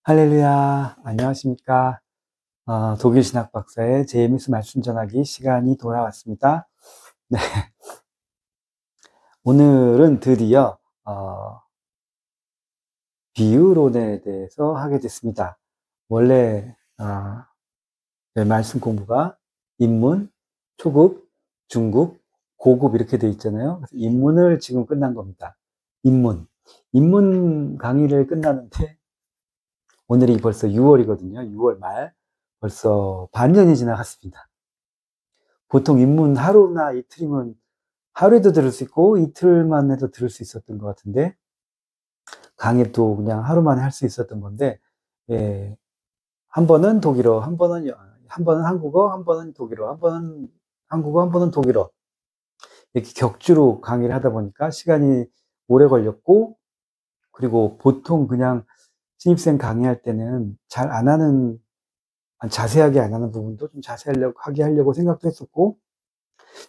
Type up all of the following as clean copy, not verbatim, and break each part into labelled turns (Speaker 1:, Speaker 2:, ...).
Speaker 1: 할렐루야, 안녕하십니까. 독일 신학 박사의 제이미스 말씀 전하기 시간이 돌아왔습니다. 네. 오늘은 드디어, 비유론에 대해서 하게 됐습니다. 원래, 말씀 공부가 인문, 초급, 중급, 고급 이렇게 돼 있잖아요. 그래서 인문을 지금 끝난 겁니다. 인문 강의를 끝나는데, 오늘이 벌써 6월이거든요. 6월 말. 벌써 반년이 지나갔습니다. 보통 입문 하루나 이틀이면 하루에도 들을 수 있고 이틀만 해도 들을 수 있었던 것 같은데 강의도 그냥 하루 만에 할 수 있었던 건데 예, 한 번은 독일어, 한 번은 한국어, 한 번은 독일어, 한 번은 한국어, 한 번은 독일어 이렇게 격주로 강의를 하다 보니까 시간이 오래 걸렸고 그리고 보통 그냥 신입생 강의할 때는 잘 안 하는 자세하게 안 하는 부분도 좀 자세하게 하려고 생각도 했었고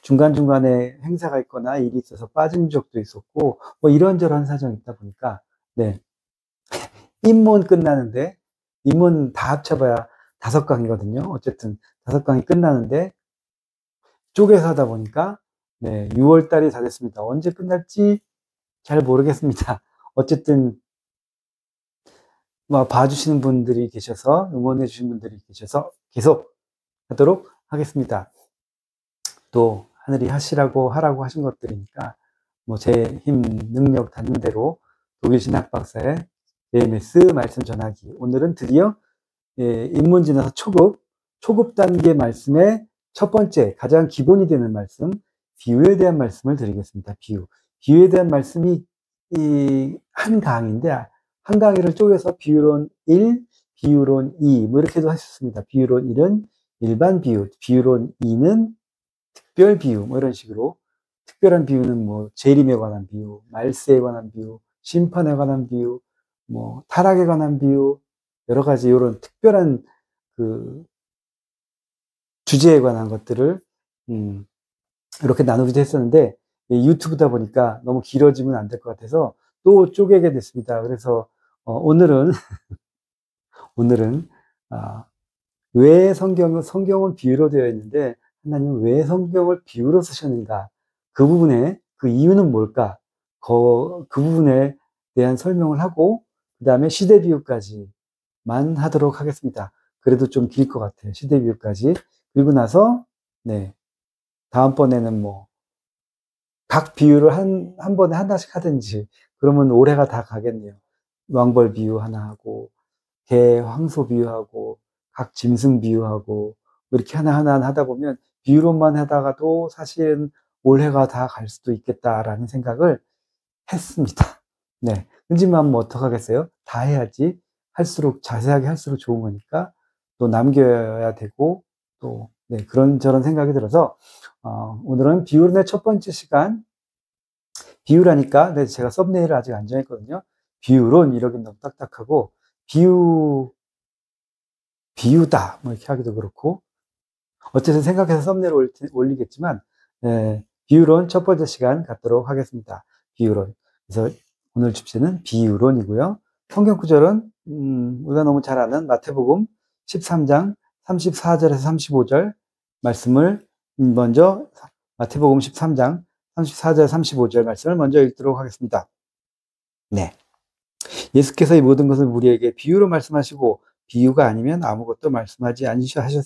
Speaker 1: 중간중간에 행사가 있거나 일이 있어서 빠진 적도 있었고, 뭐 이런저런 사정이 있다 보니까, 네. 입문 끝나는데, 입문 다 합쳐봐야 5강이거든요. 어쨌든 5강이 끝나는데, 쪼개서 하다 보니까, 네, 6월 달이 다 됐습니다. 언제 끝날지 잘 모르겠습니다. 어쨌든, 뭐 봐주시는 분들이 계셔서, 응원해 주신 분들이 계셔서 계속 하도록 하겠습니다. 또, 하늘이 하라고 하신 것들이니까, 뭐 제 힘, 능력 닿는 대로 독일 신학 박사의 JMS 말씀 전하기. 오늘은 드디어 입문 지나서 초급 단계 말씀의 첫 번째, 가장 기본이 되는 말씀, 비유에 대한 말씀을 드리겠습니다. 비유에 대한 말씀이 한 강의인데, 한 강의를 쪼개서 비유론 1, 비유론 2, 뭐 이렇게도 하셨습니다. 비유론 1은 일반 비유, 비유론 2는 특별 비유, 뭐 이런 식으로 특별한 비유는 뭐 재림에 관한 비유, 말세에 관한 비유, 심판에 관한 비유, 뭐 타락에 관한 비유, 여러 가지 이런 특별한 그 주제에 관한 것들을 이렇게 나누기도 했었는데 유튜브다 보니까 너무 길어지면 안 될 것 같아서 또 쪼개게 됐습니다. 그래서 오늘은 왜 성경은 비유로 되어 있는데 하나님은 왜 성경을 비유로 쓰셨는가? 그 부분에 그 이유는 뭘까? 그 부분에 대한 설명을 하고 그 다음에 시대 비유까지만 하도록 하겠습니다. 그래도 좀 길 것 같아요. 시대 비유까지. 그리고 나서 네 다음번에는 뭐 각 비유를 한 번에 하나씩 하든지 그러면 올해가 다 가겠네요. 왕벌 비유 하나 하고 개, 황소 비유하고 각 짐승 비유하고 이렇게 하나하나 하다 보면 비유론만 하다가도 사실은 올해가 다 갈 수도 있겠다라는 생각을 했습니다. 네. 끈질만 뭐 어떡하겠어요? 다 해야지. 할수록 자세하게 할수록 좋은 거니까 또 남겨야 되고 또 네, 그런저런 생각이 들어서 오늘은 비유론의 첫 번째 시간 비유라니까 네, 제가 썸네일을 아직 안 정했거든요. 비유론 이러긴 너무 딱딱하고 비유다 뭐 이렇게 하기도 그렇고 어쨌든 생각해서 썸네일을 올리겠지만 비유론 첫 번째 시간 갖도록 하겠습니다. 비유론. 그래서 오늘 주제는 비유론이고요. 성경 구절은 우리가 너무 잘 아는 마태복음 13장 34절에서 35절 말씀을 먼저 마태복음 13장 34절 35절 말씀을 먼저 읽도록 하겠습니다. 네. 예수께서 이 모든 것을 우리에게 비유로 말씀하시고 비유가 아니면 아무것도 말씀하지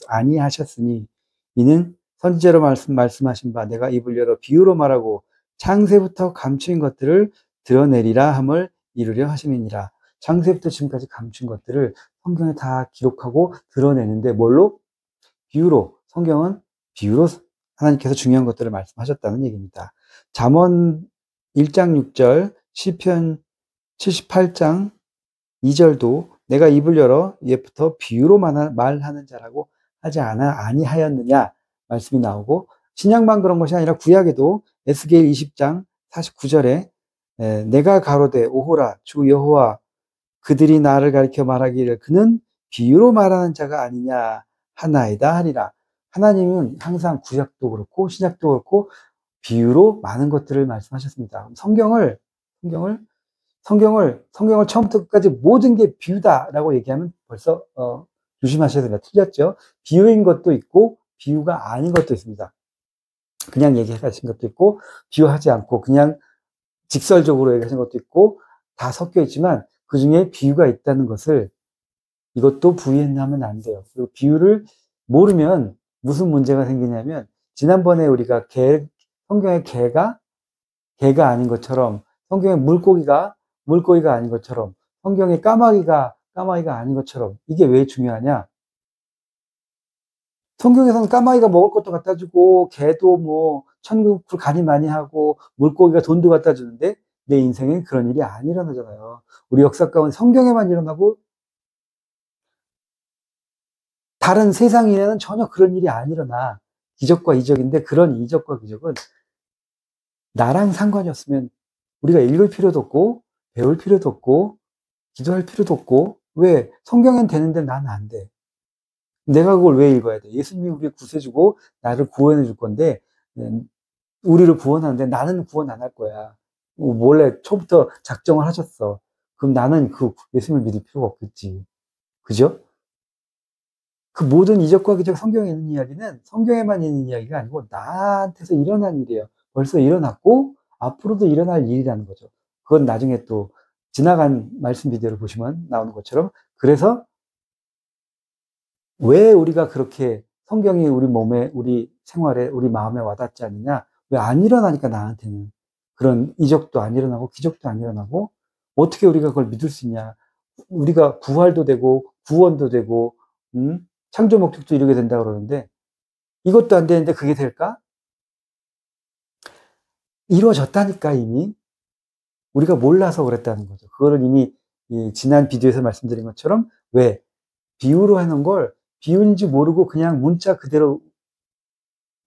Speaker 1: 아니하셨으니 이는 선지자로 말씀하신 바 내가 입을 열어 비유로 말하고 창세부터 감추인 것들을 드러내리라 함을 이루려 하심이니라. 창세부터 지금까지 감춘 것들을 성경에 다 기록하고 드러내는데 뭘로? 비유로. 성경은 비유로 하나님께서 중요한 것들을 말씀하셨다는 얘기입니다. 잠언 1장 6절, 시편 78장 2절도 내가 입을 열어 옛부터 비유로 말하는 자라고 하지 아니하였느냐 말씀이 나오고 신약만 그런 것이 아니라 구약에도 에스겔 20장 49절에 내가 가로되 오호라 주 여호와 그들이 나를 가리켜 말하기를 그는 비유로 말하는 자가 아니냐 하나이다 하리라. 하나님은 항상 구약도 그렇고 신약도 그렇고 비유로 많은 것들을 말씀하셨습니다. 성경을 성경을 처음부터 끝까지 모든 게 비유다라고 얘기하면 벌써 조심하셔야 됩니다. 틀렸죠? 비유인 것도 있고 비유가 아닌 것도 있습니다. 그냥 얘기하신 것도 있고 비유하지 않고 그냥 직설적으로 얘기하신 것도 있고 다 섞여 있지만 그 중에 비유가 있다는 것을 이것도 부인하면 안 돼요. 그리고 비유를 모르면 무슨 문제가 생기냐면 지난번에 우리가 성경의 개가 아닌 것처럼 성경의 물고기가 아닌 것처럼 성경의 까마귀가 아닌 것처럼 이게 왜 중요하냐? 성경에서는 까마귀가 먹을 것도 갖다 주고 개도 뭐 천국을 가니 많이 하고 물고기가 돈도 갖다 주는데 내 인생엔 그런 일이 안 일어나잖아요. 우리 역사 가운데 성경에만 일어나고 다른 세상 일에는 전혀 그런 일이 안 일어나. 기적과 이적인데 그런 이적과 기적은 나랑 상관이 없으면 우리가 읽을 필요도 없고 배울 필요도 없고 기도할 필요도 없고 왜? 성경엔 되는데 나는 안 돼. 내가 그걸 왜 읽어야 돼? 예수님이 우리를 구세주고 나를 구원해 줄 건데 우리를 구원하는데 나는 구원 안 할 거야. 원래 초부터 작정을 하셨어. 그럼 나는 그 예수님을 믿을 필요가 없겠지. 그죠? 그 모든 이적과 기적 성경에 있는 이야기는 성경에만 있는 이야기가 아니고 나한테서 일어난 일이에요. 벌써 일어났고 앞으로도 일어날 일이라는 거죠. 그건 나중에 또 지나간 말씀 비디오를 보시면 나오는 것처럼 그래서 왜 우리가 그렇게 성경이 우리 몸에, 우리 생활에, 우리 마음에 와닿지 않느냐? 왜 안 일어나니까 나한테는 그런 이적도 안 일어나고 기적도 안 일어나고 어떻게 우리가 그걸 믿을 수 있냐? 우리가 부활도 되고 구원도 되고 창조 목적도 이루게 된다 그러는데 이것도 안 되는데 그게 될까? 이루어졌다니까 이미 우리가 몰라서 그랬다는 거죠. 그거를 이미 지난 비디오에서 말씀드린 것처럼 왜 비유로 해놓은 걸 비유인지 모르고 그냥 문자 그대로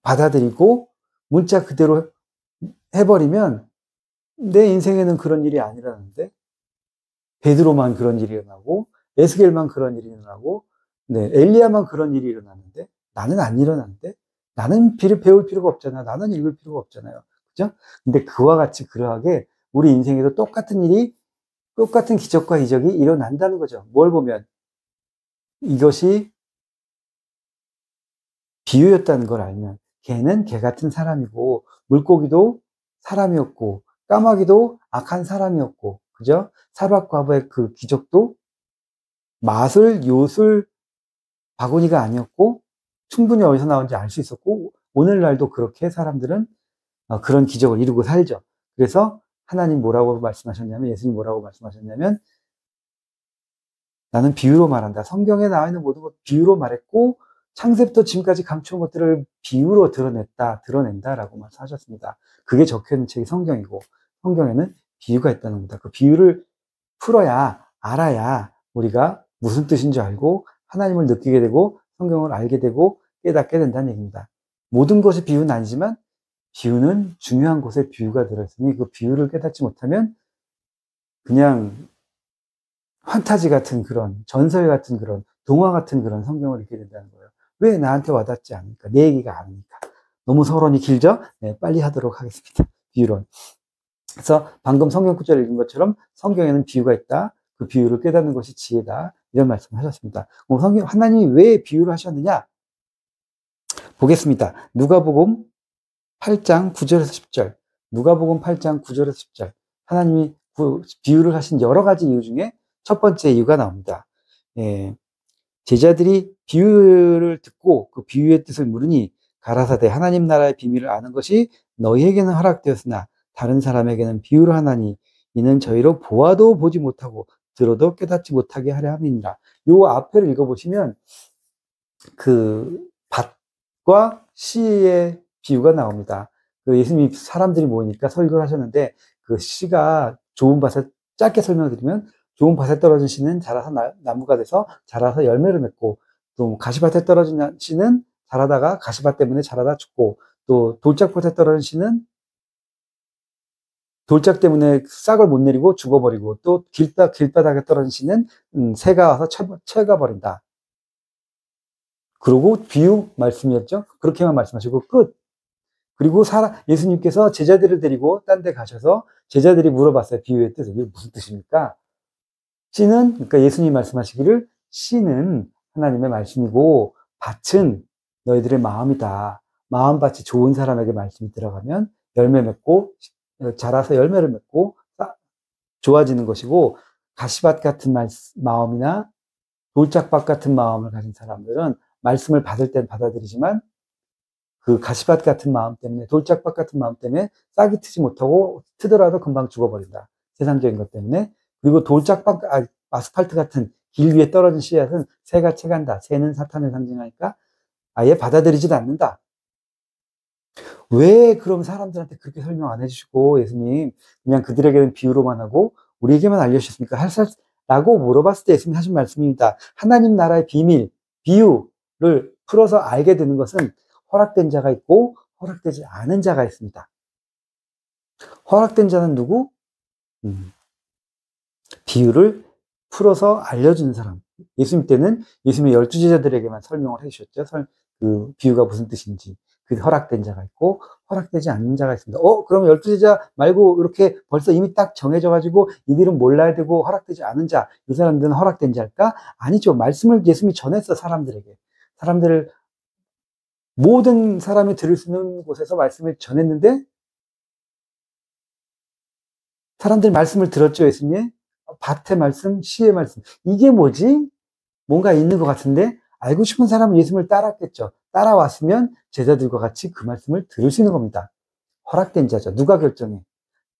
Speaker 1: 받아들이고 문자 그대로 해버리면 내 인생에는 그런 일이 안 일어나는데 베드로만 그런 일이 일어나고 에스겔만 그런 일이 일어나고 네, 엘리야만 그런 일이 일어나는데 나는 안 일어나는데 나는 배울 필요가 없잖아. 나는 읽을 필요가 없잖아요. 그죠? 근데 그와 같이 그러하게 우리 인생에도 똑같은 일이 똑같은 기적과 이적이 일어난다는 거죠. 뭘 보면 이것이 비유였다는 걸 알면 개는 개 같은 사람이고 물고기도 사람이었고 까마귀도 악한 사람이었고 그죠? 사박과부의 그 기적도 마술, 요술, 바구니가 아니었고 충분히 어디서 나온지 알 수 있었고 오늘날도 그렇게 사람들은 그런 기적을 이루고 살죠. 그래서 하나님 뭐라고 말씀하셨냐면 예수님 뭐라고 말씀하셨냐면 나는 비유로 말한다. 성경에 나와 있는 모든 것 비유로 말했고 창세부터 지금까지 감춰온 것들을 비유로 드러낸다라고 말씀하셨습니다. 그게 적혀있는 책이 성경이고 성경에는 비유가 있다는 겁니다. 그 비유를 풀어야 알아야 우리가 무슨 뜻인 줄 알고 하나님을 느끼게 되고 성경을 알게 되고 깨닫게 된다는 얘기입니다. 모든 것이 비유는 아니지만 비유는 중요한 곳에 비유가 들어있으니 그 비유를 깨닫지 못하면 그냥 판타지 같은 그런 전설 같은 그런 동화 같은 그런 성경을 읽게 된다는 거예요. 왜 나한테 와닿지 않을까? 내 얘기가 아니니까. 너무 서론이 길죠? 네, 빨리 하도록 하겠습니다. 비유론. 그래서 방금 성경 구절을 읽은 것처럼 성경에는 비유가 있다. 그 비유를 깨닫는 것이 지혜다. 이런 말씀을 하셨습니다. 하나님이 왜 비유를 하셨느냐? 보겠습니다. 누가복음 8장 9절에서 10절. 누가복음 8장 9절에서 10절. 하나님이 비유를 하신 여러 가지 이유 중에 첫 번째 이유가 나옵니다. 예, 제자들이 비유를 듣고 그 비유의 뜻을 물으니 가라사대 하나님 나라의 비밀을 아는 것이 너희에게는 허락되었으나 다른 사람에게는 비유를 하나니 이는 저희로 보아도 보지 못하고 들어도 깨닫지 못하게 하려 함이니라. 요 앞에를 읽어보시면 그 밭과 씨의 비유가 나옵니다. 그 예수님이 사람들이 모이니까 설교를 하셨는데 그 씨가 좋은 밭에 짧게 설명드리면 좋은 밭에 떨어진 씨는 자라서 나무가 돼서 자라서 열매를 맺고 또 가시밭에 떨어진 씨는 자라다가 가시밭 때문에 자라다 죽고 또 돌짝밭에 떨어진 씨는 돌짝 때문에 싹을 못 내리고 죽어버리고 또 길바닥에 떨어진 씨는 새가 와서 채가버린다. 그리고 비유 말씀이었죠. 그렇게만 말씀하시고 끝. 그리고 예수님께서 제자들을 데리고 딴 데 가셔서 제자들이 물어봤어요. 비유의 뜻을. 이게 무슨 뜻입니까? 씨는, 그러니까 예수님 말씀하시기를 씨는 하나님의 말씀이고 밭은 너희들의 마음이다. 마음밭이 좋은 사람에게 말씀이 들어가면 열매 맺고 자라서 열매를 맺고 좋아지는 것이고, 가시밭 같은 마음이나 돌짝밭 같은 마음을 가진 사람들은 말씀을 받을 땐 받아들이지만 그 가시밭 같은 마음 때문에, 돌짝밭 같은 마음 때문에 싹이 트지 못하고 트더라도 금방 죽어버린다. 세상적인 것 때문에. 그리고 아스팔트 같은 길 위에 떨어진 씨앗은 새가 채간다. 새는 사탄을 상징하니까 아예 받아들이지도 않는다. 왜 그럼 사람들한테 그렇게 설명 안 해주시고 예수님 그냥 그들에게는 비유로만 하고 우리에게만 알려주셨습니까? 라고 물어봤을 때 예수님 하신 말씀입니다. 하나님 나라의 비밀, 비유를 풀어서 알게 되는 것은 허락된 자가 있고 허락되지 않은 자가 있습니다. 허락된 자는 누구? 비유를 풀어서 알려주는 사람. 예수님 때는 예수님의 12제자들에게만 설명을 해주셨죠. 그 비유가 무슨 뜻인지. 그 허락된 자가 있고 허락되지 않는 자가 있습니다. 그럼 12제자 말고 이렇게 벌써 이미 딱 정해져가지고 이들은 몰라야 되고 허락되지 않은 자, 이 사람들은 허락된 자일까? 아니죠. 말씀을 예수님이 전했어, 사람들에게. 모든 사람이 들을 수 있는 곳에서 말씀을 전했는데 사람들이 말씀을 들었죠, 예수님의. 밭의 말씀, 시의 말씀. 이게 뭐지? 뭔가 있는 것 같은데 알고 싶은 사람은 예수님을 따랐겠죠. 따라왔으면 제자들과 같이 그 말씀을 들을 수 있는 겁니다. 허락된 자죠. 누가 결정해?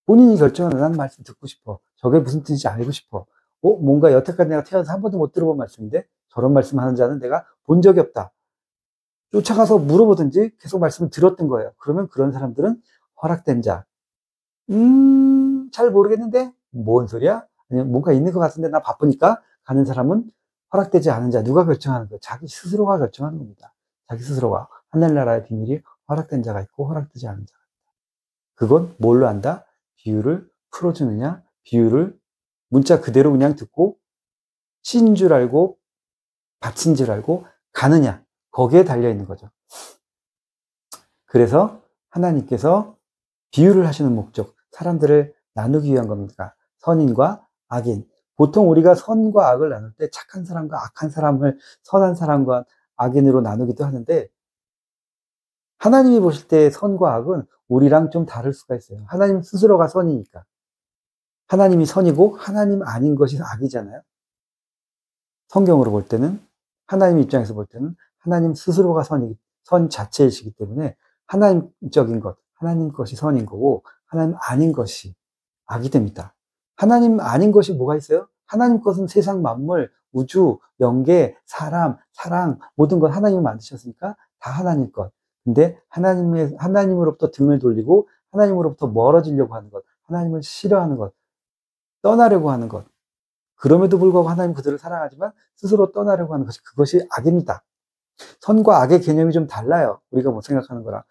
Speaker 1: 본인이 결정하는, 나는 말씀 듣고 싶어. 저게 무슨 뜻인지 알고 싶어. 뭔가 여태까지 내가 태어나서 한 번도 못 들어본 말씀인데 저런 말씀 하는 자는 내가 본 적이 없다. 쫓아가서 물어보든지 계속 말씀을 들었던 거예요. 그러면 그런 사람들은 허락된 자. 잘 모르겠는데? 뭔 소리야? 아니면 뭔가 있는 것 같은데 나 바쁘니까 가는 사람은 허락되지 않은 자. 누가 결정하는 거예요? 자기 스스로가 결정하는 겁니다. 자기 스스로가. 하늘나라의 비밀이 허락된 자가 있고 허락되지 않은 자가 있다. 그건 뭘로 안다? 비유를 풀어주느냐? 비유를 문자 그대로 그냥 듣고 신 줄 알고 바친 줄 알고 가느냐? 거기에 달려있는 거죠. 그래서 하나님께서 비유를 하시는 목적, 사람들을 나누기 위한 겁니다. 선인과 악인. 보통 우리가 선과 악을 나눌 때 착한 사람과 악한 사람을 선한 사람과 악인으로 나누기도 하는데 하나님이 보실 때 선과 악은 우리랑 좀 다를 수가 있어요. 하나님 스스로가 선이니까. 하나님이 선이고 하나님 아닌 것이 악이잖아요. 성경으로 볼 때는, 하나님 입장에서 볼 때는 하나님 스스로가 선 자체이시기 때문에 하나님적인 것, 하나님 것이 선인 거고 하나님 아닌 것이 악이 됩니다. 하나님 아닌 것이 뭐가 있어요? 하나님 것은 세상 만물, 우주, 영계, 사람, 사랑, 모든 것 하나님이 만드셨으니까 다 하나님 것. 근데 하나님으로부터 등을 돌리고 하나님으로부터 멀어지려고 하는 것, 하나님을 싫어하는 것, 떠나려고 하는 것. 그럼에도 불구하고 하나님 그들을 사랑하지만 스스로 떠나려고 하는 것이, 그것이 악입니다. 선과 악의 개념이 좀 달라요. 우리가 뭐 생각하는 거랑.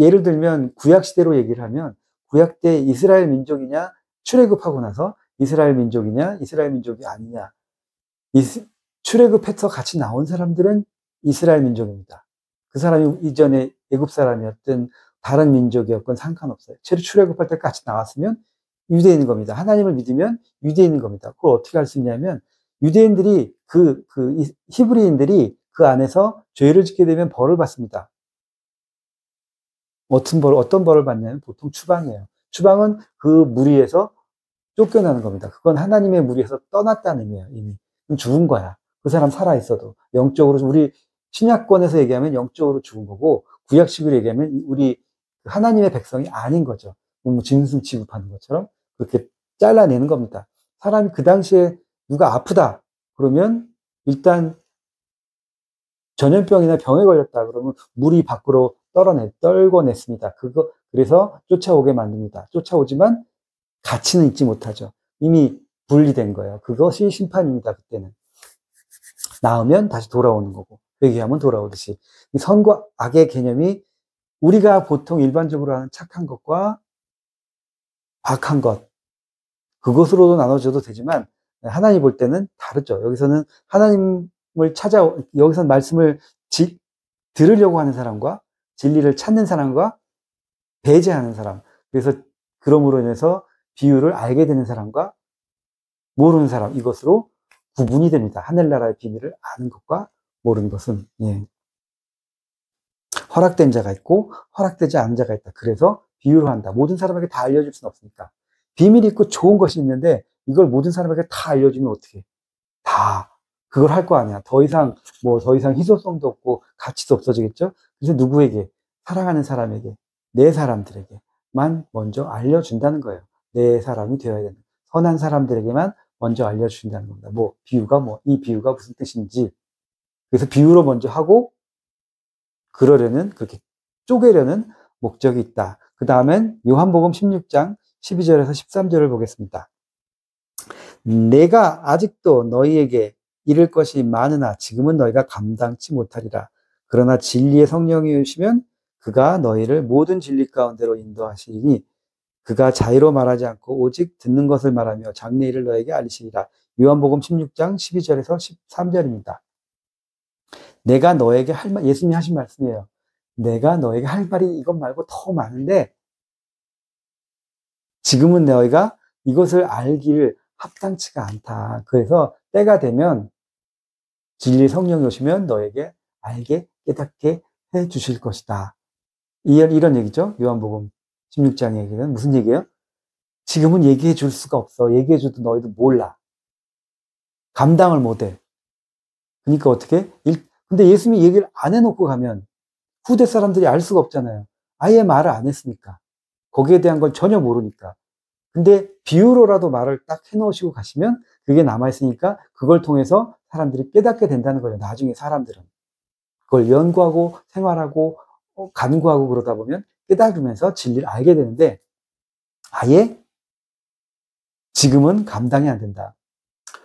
Speaker 1: 예를 들면 구약시대로 얘기를 하면 구약 때 이스라엘 민족이냐, 출애굽하고 나서 이스라엘 민족이냐, 이스라엘 민족이 아니냐. 출애굽해서 같이 나온 사람들은 이스라엘 민족입니다. 그 사람이 이전에 애굽 사람이었든 다른 민족이었건 상관없어요. 출애굽할 때 같이 나왔으면 유대인인 겁니다. 하나님을 믿으면 유대인인 겁니다. 그걸 어떻게 할 수 있냐면 유대인들이 히브리인들이 그 안에서 죄를 짓게 되면 벌을 받습니다. 어떤 벌을 받냐면 보통 추방이에요. 추방은 그 무리에서 쫓겨나는 겁니다. 그건 하나님의 무리에서 떠났다는 의미예요. 이미 죽은 거야. 그 사람 살아있어도 영적으로, 우리 신약권에서 얘기하면 영적으로 죽은 거고 구약식으로 얘기하면 우리 하나님의 백성이 아닌 거죠. 짐승 취급하는 것처럼 그렇게 잘라내는 겁니다. 사람이 그 당시에 누가 아프다 그러면 일단 전염병이나 병에 걸렸다 그러면 무리 밖으로 떨궈냈습니다. 그래서 쫓아오게 만듭니다. 쫓아오지만 가치는 잊지 못하죠. 이미 분리된 거예요. 그것이 심판입니다. 그때는. 나으면 다시 돌아오는 거고, 회개하면 돌아오듯이. 이 선과 악의 개념이 우리가 보통 일반적으로 하는 착한 것과 악한 것, 그것으로도 나눠져도 되지만 하나님 볼 때는 다르죠. 여기서는 여기서는 말씀을 들으려고 하는 사람과 진리를 찾는 사람과 배제하는 사람. 그래서 그럼으로 인해서 비유를 알게 되는 사람과 모르는 사람, 이것으로 구분이 됩니다. 하늘나라의 비밀을 아는 것과 모르는 것은. 예. 허락된 자가 있고 허락되지 않은 자가 있다. 그래서 비유로 한다. 모든 사람에게 다 알려줄 수는 없으니까. 비밀이 있고 좋은 것이 있는데 이걸 모든 사람에게 다 알려주면 어떻게? 다 그걸 할 거 아니야. 더 이상 희소성도 없고 가치도 없어지겠죠. 그래서 누구에게? 사랑하는 사람에게, 내 사람들에게만 먼저 알려준다는 거예요. 내 사람이 되어야 되는 선한 사람들에게만 먼저 알려주신다는 겁니다. 이 비유가 무슨 뜻인지. 그래서 비유로 먼저 하고 그렇게 쪼개려는 목적이 있다. 그 다음엔 요한복음 16장 12절에서 13절을 보겠습니다. 내가 아직도 너희에게 이를 것이 많으나 지금은 너희가 감당치 못하리라. 그러나 진리의 성령이 오시면 그가 너희를 모든 진리 가운데로 인도하시니 그가 자의로 말하지 않고 오직 듣는 것을 말하며 장래 일을 너에게 알리시리라. 요한복음 16장 12절에서 13절입니다. 내가 너에게 예수님이 하신 말씀이에요. 내가 너에게 할 말이 이것 말고 더 많은데 지금은 너희가 이것을 알기를 합당치가 않다. 그래서 때가 되면 진리 성령이 오시면 너에게 알게 깨닫게 해 주실 것이다. 이런 얘기죠. 요한복음 16장 얘기는 무슨 얘기예요? 지금은 얘기해 줄 수가 없어. 얘기해 줘도 너희도 몰라. 감당을 못해. 그러니까 어떻게? 근데 예수님이 얘기를 안 해놓고 가면 후대 사람들이 알 수가 없잖아요. 아예 말을 안 했으니까. 거기에 대한 걸 전혀 모르니까. 근데 비유로라도 말을 딱 해놓으시고 가시면 그게 남아있으니까 그걸 통해서 사람들이 깨닫게 된다는 거예요. 나중에 사람들은. 그걸 연구하고 생활하고 간구하고 그러다 보면 깨달으면서 진리를 알게 되는데 아예 지금은 감당이 안 된다.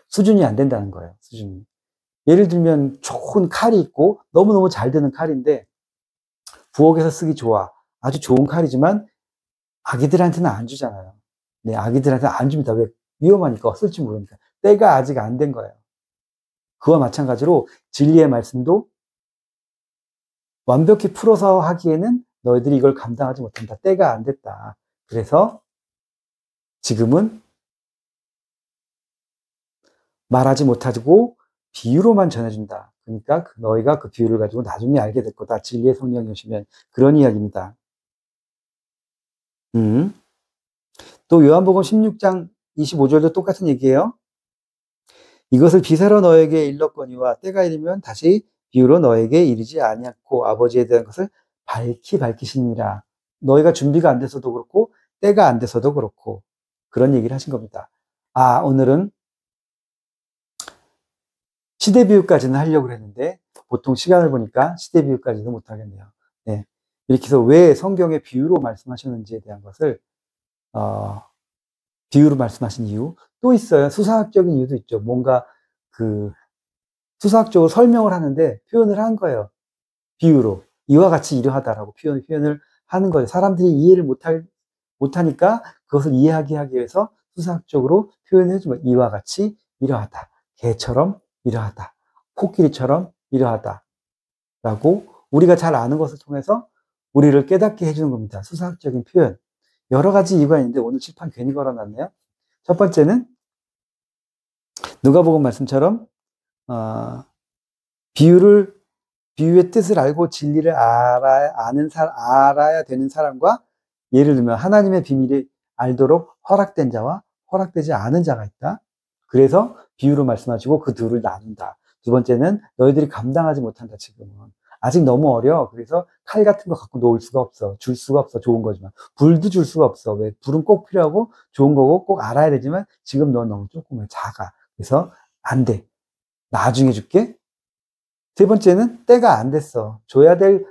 Speaker 1: 수준이 안 된다는 거예요. 수준이. 예를 들면 좋은 칼이 있고 너무너무 잘 되는 칼인데 부엌에서 쓰기 좋아. 아주 좋은 칼이지만 아기들한테는 안 주잖아요. 네, 아기들한테는 안 줍니다. 왜? 위험하니까 쓸지 모르니까. 때가 아직 안 된 거예요. 그와 마찬가지로 진리의 말씀도 완벽히 풀어서 하기에는 너희들이 이걸 감당하지 못한다. 때가 안 됐다. 그래서 지금은 말하지 못하고 비유로만 전해준다. 그러니까 너희가 그 비유를 가지고 나중에 알게 될 거다. 진리의 성령이 오시면. 그런 이야기입니다. 또 요한복음 16장 25절도 똑같은 얘기예요. 이것을 비사로 너에게 일렀거니와 때가 이르면 다시 비유로 너에게 이르지 아니하고 아버지에 대한 것을 밝히시니라. 너희가 준비가 안 돼서도 그렇고 때가 안 돼서도 그렇고 그런 얘기를 하신 겁니다. 오늘은 시대 비유까지는 하려고 했는데 보통 시간을 보니까 시대 비유까지도 못하겠네요. 네. 이렇게 해서 왜 성경에 비유로 말씀하셨는지에 대한 것을 비유로 말씀하신 이유 또 있어요. 수사학적인 이유도 있죠. 뭔가 수사학적으로 설명을 하는데 표현을 한 거예요. 비유로 이와 같이 이러하다라고 표현을 하는 거예요. 사람들이 이해를 못하니까 그것을 이해하게 하기 위해서 수사학적으로 표현해 주면 이와 같이 이러하다. 개처럼 이러하다. 코끼리처럼 이러하다. 라고 우리가 잘 아는 것을 통해서 우리를 깨닫게 해주는 겁니다. 수사학적인 표현. 여러 가지 이유가 있는데 오늘 칠판 괜히 걸어놨네요. 첫 번째는 누가복음 말씀처럼 비유의 뜻을 알고 진리를 알아야 되는 사람과 예를 들면 하나님의 비밀을 알도록 허락된 자와 허락되지 않은 자가 있다. 그래서 비유로 말씀하시고 그 둘을 나눈다. 두 번째는 너희들이 감당하지 못한다. 지금은 아직 너무 어려. 그래서 칼 같은 거 갖고 놓을 수가 없어. 줄 수가 없어. 좋은 거지만 불도 줄 수가 없어. 왜? 불은 꼭 필요하고 좋은 거고 꼭 알아야 되지만 지금 넌 너무 조금해. 작아. 그래서 안 돼. 나중에 줄게. 세 번째는 때가 안 됐어. 줘야 될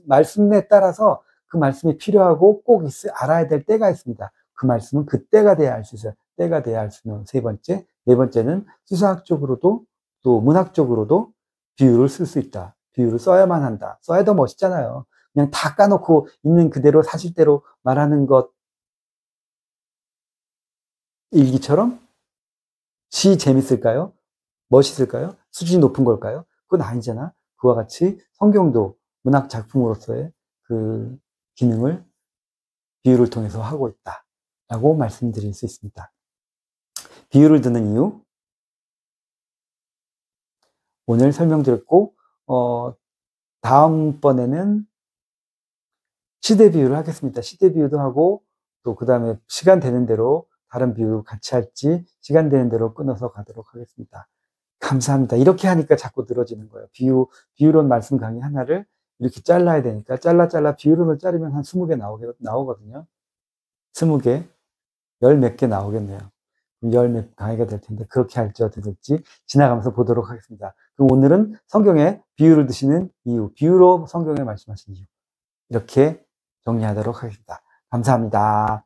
Speaker 1: 말씀에 따라서 그 말씀이 필요하고 꼭 알아야 될 때가 있습니다. 그 말씀은 그 때가 돼야 알 수 있어요. 때가 돼야 알 수 있는 세 번째. 네 번째는 수사학적으로도 또 문학적으로도 비유를 쓸 수 있다. 비유를 써야만 한다. 써야 더 멋있잖아요. 그냥 다 까놓고 있는 그대로 사실대로 말하는 것 일기처럼 시 재밌을까요? 멋있을까요? 수준이 높은 걸까요? 그건 아니잖아. 그와 같이 성경도 문학 작품으로서의 기능을 비유를 통해서 하고 있다라고 말씀드릴 수 있습니다. 비유를 드는 이유, 오늘 설명드렸고 다음번에는 시대 비유를 하겠습니다. 시대 비유도 하고 또 그 다음에 시간 되는 대로 다른 비유 같이 할지 시간 되는 대로 끊어서 가도록 하겠습니다. 감사합니다. 이렇게 하니까 자꾸 늘어지는 거예요. 비유론 말씀 강의 하나를 이렇게 잘라야 되니까 잘라 비유론을 자르면 한 20개 나오거든요. 20개, 열 몇 개 나오겠네요. 열 몇 강의가 될 텐데 그렇게 할지 어떻게 될지 지나가면서 보도록 하겠습니다. 그럼 오늘은 성경에 비유를 드시는 이유, 비유로 성경에 말씀하신 이유 이렇게 정리하도록 하겠습니다. 감사합니다.